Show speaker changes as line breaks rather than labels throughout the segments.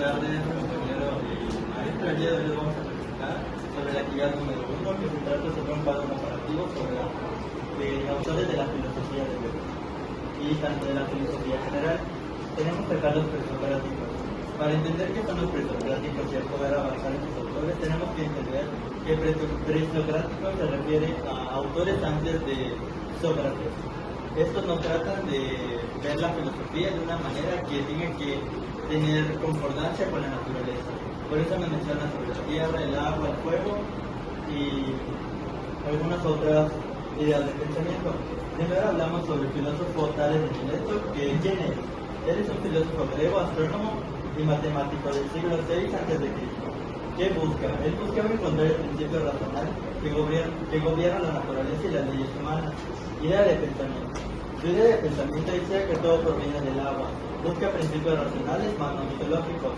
tardes, compañero y maestro. El día de hoy les vamos a presentar sobre la actividad número 1, que se trata sobre un cuadro comparativo sobre autores de la filosofía de Weber y tanto de la filosofía general. Tenemos acá los presocráticos. Para entender qué son los presocráticos y poder avanzar en sus autores, tenemos que entender que presocrático se refiere a autores antes de Sócrates. Estos no tratan de ver la filosofía de una manera que tenga que tener concordancia con la naturaleza. Por eso me mencionan sobre la tierra, el agua, el fuego y algunas otras ideas de pensamiento. Primero hablamos sobre el filósofo Tales de Mileto, que ¿quién es? Él es un filósofo griego, astrónomo y matemático del siglo VI a.C. ¿Qué busca? Él busca encontrar el principio racional que gobierna la naturaleza y las leyes humanas. Idea de pensamiento. Su idea de pensamiento dice que todo proviene del agua. Busca principios racionales más no mitológicos.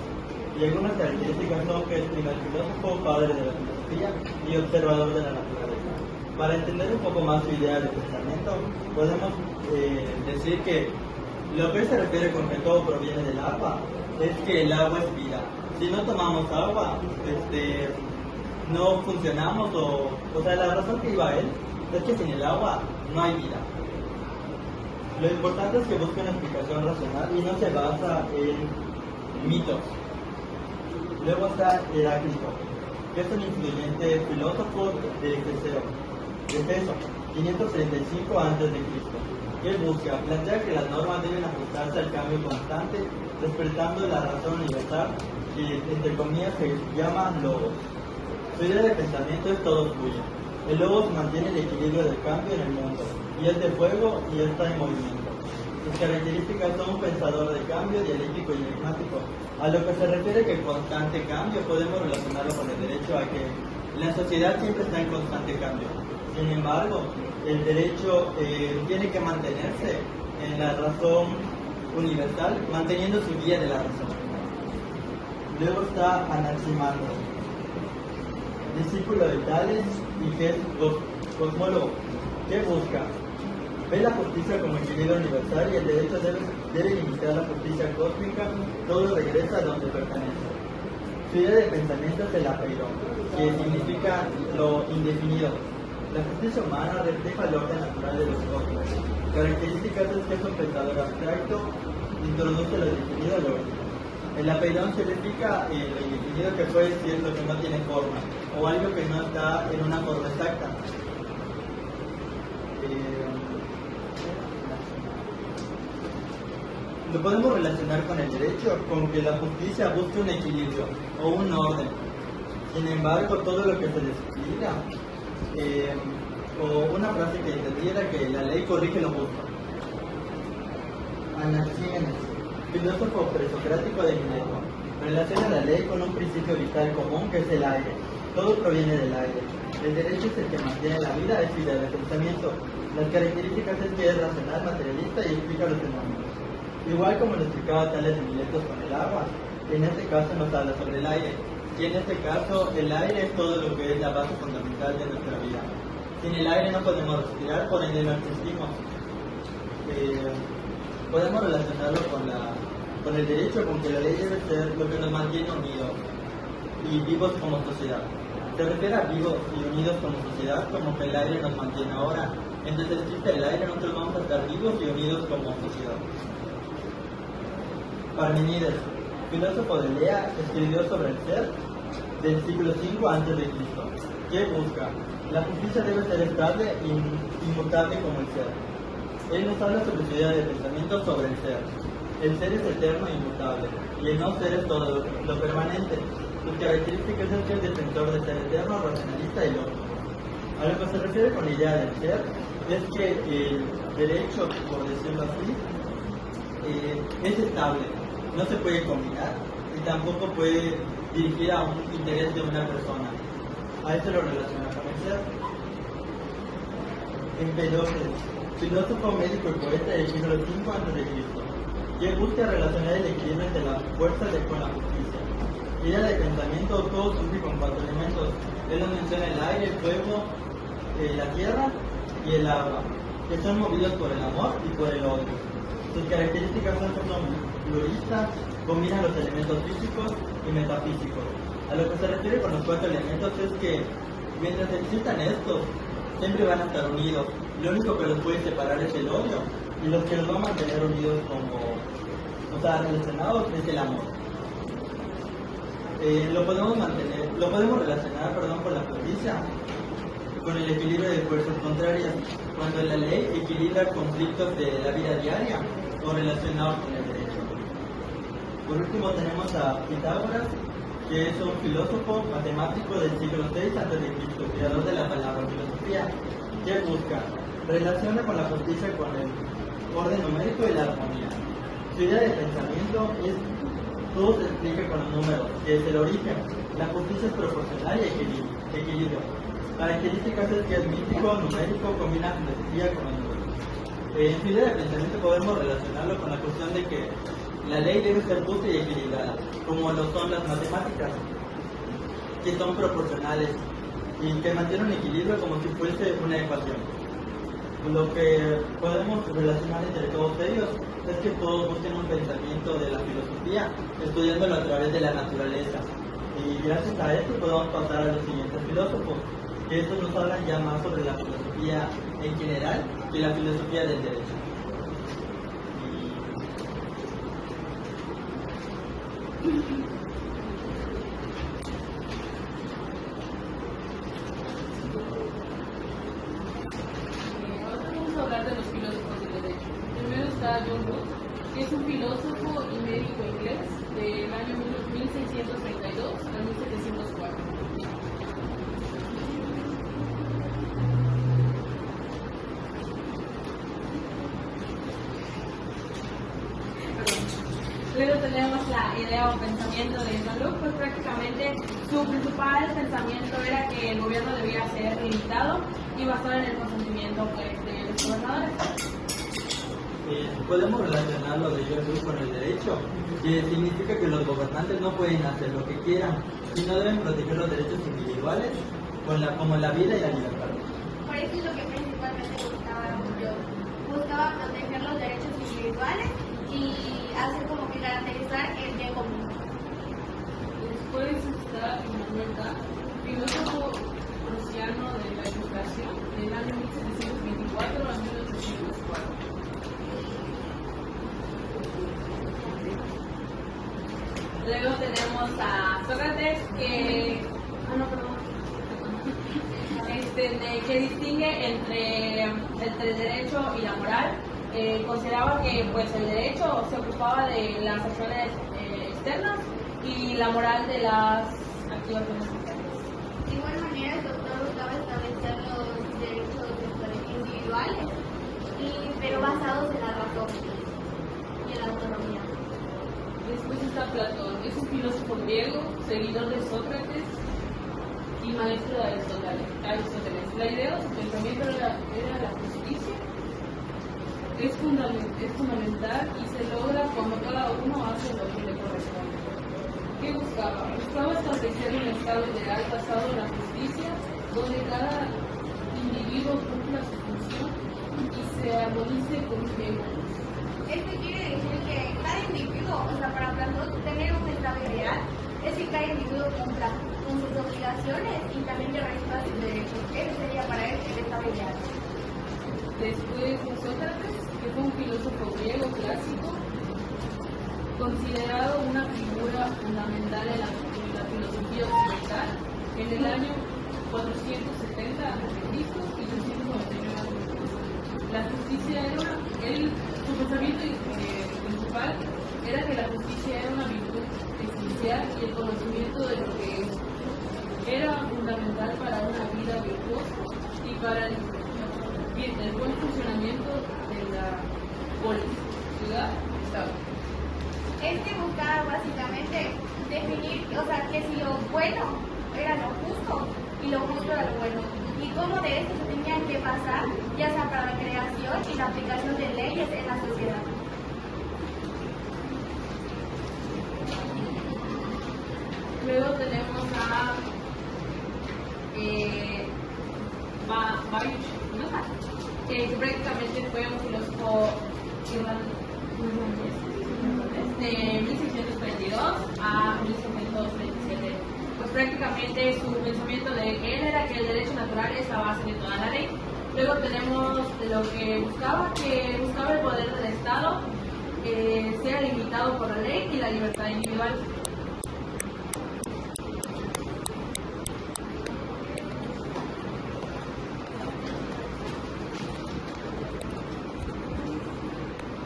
Y algunas características son que es primer filósofo, padre de la filosofía y observador de la naturaleza. Para entender un poco más su idea de pensamiento, podemos decir que lo que se refiere con que todo proviene del agua es que el agua es vida. Si no tomamos agua, no funcionamos o sea, la razón que iba a él es que sin el agua no hay vida. Lo importante es que busque una explicación racional y no se basa en mitos. Luego está Heráclito, que es un influyente filósofo de Éfeso, 535 a.C., que busca plantear que las normas deben ajustarse al cambio constante, respetando la razón universal, que entre comillas se llama logos. Su idea de pensamiento es todo fluye. El logos mantiene el equilibrio del cambio en el mundo, y es de fuego y está en movimiento. Sus características son un pensador de cambio, dialéctico y enigmático. A lo que se refiere que constante cambio, podemos relacionarlo con el derecho a que la sociedad siempre está en constante cambio. Sin embargo, el derecho tiene que mantenerse en la razón universal, manteniendo su guía de la razón. Luego está Anaximandro, discípulo de Tales y que es cosmólogo. ¿Qué busca? Ve la justicia como equilibrio universal y el derecho debe limitar la justicia cósmica, todo regresa a donde pertenece. Su idea de pensamiento es el apeirón, que significa lo indefinido. La justicia humana refleja el orden natural de los cosmos. Características es que es un pensador abstracto, introduce lo definido al orden. El apeirón significa lo indefinido, que puede decir lo que no tiene forma, o algo que no está en una forma exacta. Lo podemos relacionar con el derecho, con que la justicia busca un equilibrio o un orden. Sin embargo, todo lo que se despliega, o una frase que entendiera que la ley corrige lo justo. Anaxímenes, filósofo presocrático de Mileto, relaciona la ley con un principio vital común que es el aire. Todo proviene del aire. El derecho es el que mantiene la vida, es idea de pensamiento. Las características es que es racional, materialista y explica los fenómenos. Igual como lo explicaba Tales de Mileto con el agua, en este caso nos habla sobre el aire. Y en este caso, el aire es todo lo que es la base fundamental de nuestra vida. Sin el aire no podemos respirar, por ende no existimos. Podemos relacionarlo con el derecho, con que la ley debe ser lo que nos mantiene unidos y vivos como sociedad. Se refiere a vivos y unidos como sociedad, como que el aire nos mantiene ahora. Entonces, si existe el aire, nosotros vamos a estar vivos y unidos como sociedad. Parmenides, filósofo de Elea, escribió sobre el ser del siglo V a.C. ¿Qué busca? La justicia debe ser estable e inmutable como el ser. Él nos habla sobre su idea de pensamiento sobre el ser. El ser es eterno e inmutable, y el no ser es todo lo permanente. Sus características es que es defensor de ser eterno, racionalista y lógico. A lo que se refiere con la idea del ser, es que el derecho, por decirlo así, es estable, no se puede combinar y tampoco puede dirigir a un interés de una persona. A eso lo relaciona con el ser. Empedocles, filósofo, médico y poeta del siglo V a.C., que busca relacionar el equilibrio entre las fuerzas con la justicia. Idea de pensamiento, todo surge con 4 elementos. Él nos menciona el aire, el fuego, la tierra y el agua, que son movidos por el amor y por el odio. Sus características son que son pluristas, combinan los elementos físicos y metafísicos. A lo que se refiere con los 4 elementos es que mientras existan estos, siempre van a estar unidos. Lo único que los puede separar es el odio, y los que los va a mantener unidos relacionados es el amor. Lo podemos relacionar con la justicia, con el equilibrio de fuerzas contrarias, cuando la ley equilibra conflictos de la vida diaria o relacionados con el derecho. Por último tenemos a Pitágoras, que es un filósofo matemático del siglo VI a.C., creador de la palabra filosofía, que busca relaciona con la justicia con el orden numérico y la armonía. Su idea de pensamiento es todo se explica con los números, que es el origen. La justicia es proporcional y equilibrio. Características es que es mítico, numérico, combina filosofía con los números. En su idea de pensamiento podemos relacionarlo con la cuestión de que la ley debe ser justa y equilibrada, como lo son las matemáticas, que son proporcionales y que mantienen un equilibrio como si fuese una ecuación. Lo que podemos relacionar entre todos ellos es que todos busquen un pensamiento de la filosofía, estudiándolo a través de la naturaleza. Y gracias a esto podemos pasar a los siguientes filósofos, que estos nos hablan ya más sobre la filosofía en general y la filosofía del derecho.
Hablar de los filósofos del derecho. Primero está John Locke, que es un filósofo y médico inglés del año 1632 a 1704.
Luego tenemos la idea o pensamiento de John Locke, pues prácticamente su principal pensamiento era que el gobierno debía ser limitado y basado en el consentimiento de los gobernadores.
Podemos relacionar lo de John Locke con el derecho, que significa que los gobernantes no pueden hacer lo que quieran, sino deben proteger los derechos individuales, como la vida y la libertad.
Por eso es lo que principalmente buscaba proteger los derechos individuales y hacer como que garantizar el bien común.
Después está Immanuel Kant, filósofo prusiano de la Ilustración del año 1724 a 1804.
Luego tenemos a Sócrates, que que distingue entre el derecho y la moral. Consideraba que pues el derecho se ocupaba de las acciones externas y la moral de las acciones internas.
De igual manera, el doctor buscaba establecer los derechos individuales, pero basados en la razón y en la autonomía.
Después está Platón, es un filósofo griego, seguidor de Sócrates y maestro de Aristóteles. La idea de su pensamiento era la justicia. Es fundamental y se logra cuando cada uno hace lo que le corresponde. ¿Qué buscaba? Buscaba establecer un estado ideal basado en la justicia, donde cada individuo cumpla su función y se armonice con un bien común.
Esto quiere decir que cada individuo, para Platón, tener un estado ideal es que cada individuo cumpla con sus obligaciones y también que reciba sus derechos. Ese sería para él el estado ideal.
Después Sócrates, que fue un filósofo griego clásico, considerado una figura fundamental en la filosofía occidental en el año 470 a.C. y 299 a.C. La justicia su pensamiento principal era que la justicia era una virtud esencial y el conocimiento de lo que era fundamental para una vida virtuosa y para el buen funcionamiento de la polis, ciudad, estado.
Este buscaba básicamente definir, que si lo bueno era lo justo y lo justo era lo bueno, y cómo de esto se tenían que pasar, ya sea para la creación y la aplicación de leyes en la sociedad.
Luego tenemos a Baruch, que prácticamente fue un filósofo de 1642 a 1627. Pues prácticamente su pensamiento de que él era que el derecho natural es la base de toda la ley. Luego tenemos lo que buscaba el poder del Estado sea limitado por la ley y la libertad individual.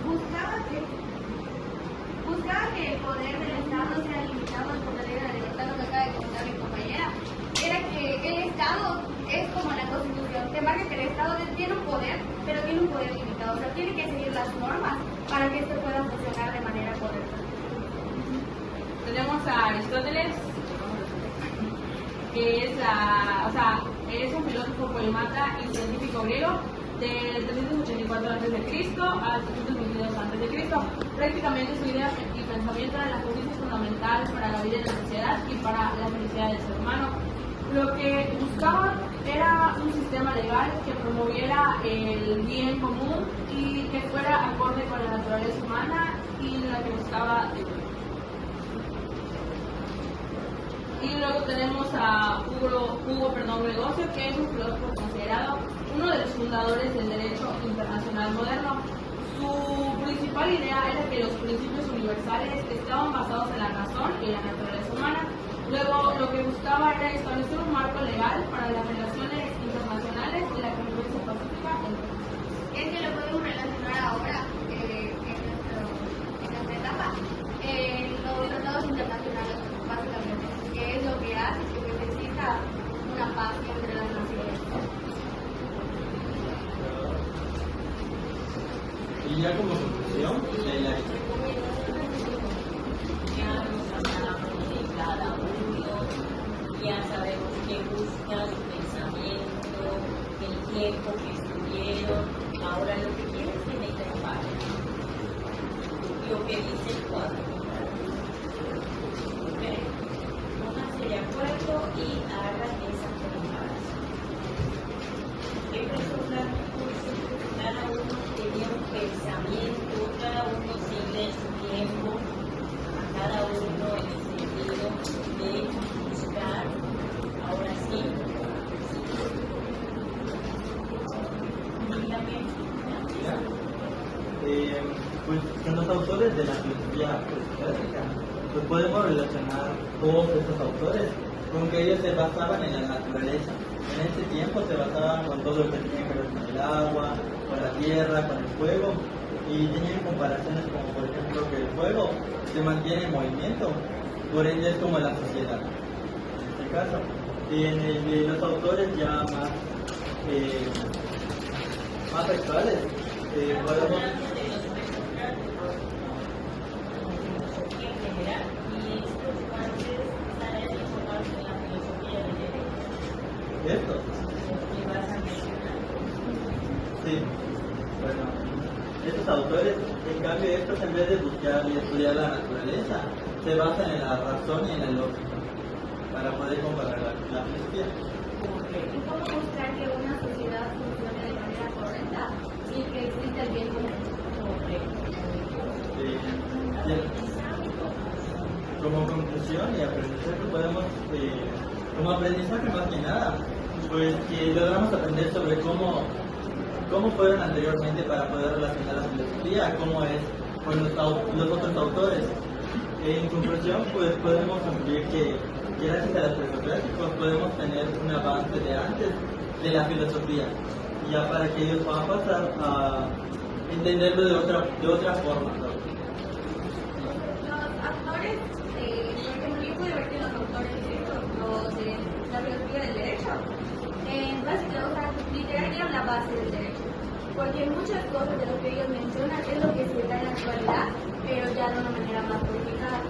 Buscaba que el poder del Estado sea limitado por la ley de la libertad, lo que acaba de comentar mi compañera. Era que el Estado es como la Constitución, te marca que el Estado tiene un poder, pero tiene un poder limitado, o sea, tiene que seguir las normas para que esto pueda funcionar de manera correcta.
Tenemos a Aristóteles, que es un filósofo, polemata y científico griego del 384 a.C. al 322 a.C. Prácticamente su idea y pensamiento de la justicia es fundamental para la vida de la sociedad y para la felicidad del ser humano. Lo que buscaba era un sistema legal que promoviera el bien común y que fuera acorde con la naturaleza humana y la que buscaba. Y luego tenemos a Hugo Gregorio, que es un filósofo considerado uno de los fundadores del derecho internacional moderno. Su principal idea era que los principios universales estaban basados en la razón y la naturaleza humana. Luego, lo que buscaba era establecer un marco legal para las relaciones internacionales y la convivencia pacífica entre los países.
Es que lo podemos relacionar ahora, en nuestra etapa, los tratados internacionales, básicamente, que es lo que hace que se necesita una paz entre las naciones.
Y ya como conclusión, la
ya sabemos qué busca, su pensamiento, el tiempo que estuvieron, ahora lo que quieren es que necesitan paz. Lo que dice el cuadro. Pónganse de acuerdo y hagan esa comparación. ¿Qué personas cada uno tenía un pensamiento, cada uno sigue su tiempo, cada uno en el sentido de buscar, ahora sí,
pues son los autores de la filosofía clásica. Pues podemos relacionar todos estos autores con que ellos se basaban en la naturaleza. En ese tiempo se basaban con todo lo que tenía que ver con el agua, con la tierra, con el fuego, y tenían comparaciones como por ejemplo que el fuego se mantiene en movimiento, por ende es como la sociedad en este caso. Y en el de los autores ya más actuales podemos
en general, y estos antes están enfocados en la filosofía del derecho,
esto.
que vas a mencionar.
Sí, bueno, estos autores, en cambio, estos en vez de buscar y estudiar la naturaleza, se basan en la razón y en la lógica para poder comparar la filosofía.
¿Y cómo buscar que una sociedad funcione de manera correcta y que exista el bien común?
Como conclusión y aprendizaje podemos, como aprendizaje más que nada, pues que logramos aprender sobre cómo fueron anteriormente para poder relacionar la filosofía, cómo es con los otros autores. En conclusión, pues podemos concluir que gracias a los presocráticos podemos tener un avance de antes de la filosofía, ya para que ellos puedan pasar a entenderlo de otra forma, ¿no?
Los autores, por ejemplo, yo pude ver que los autores de la filosofía del derecho, literal eran la base del derecho, porque muchas cosas de lo que ellos mencionan es lo que se da en la actualidad, pero ya de una manera más codificada.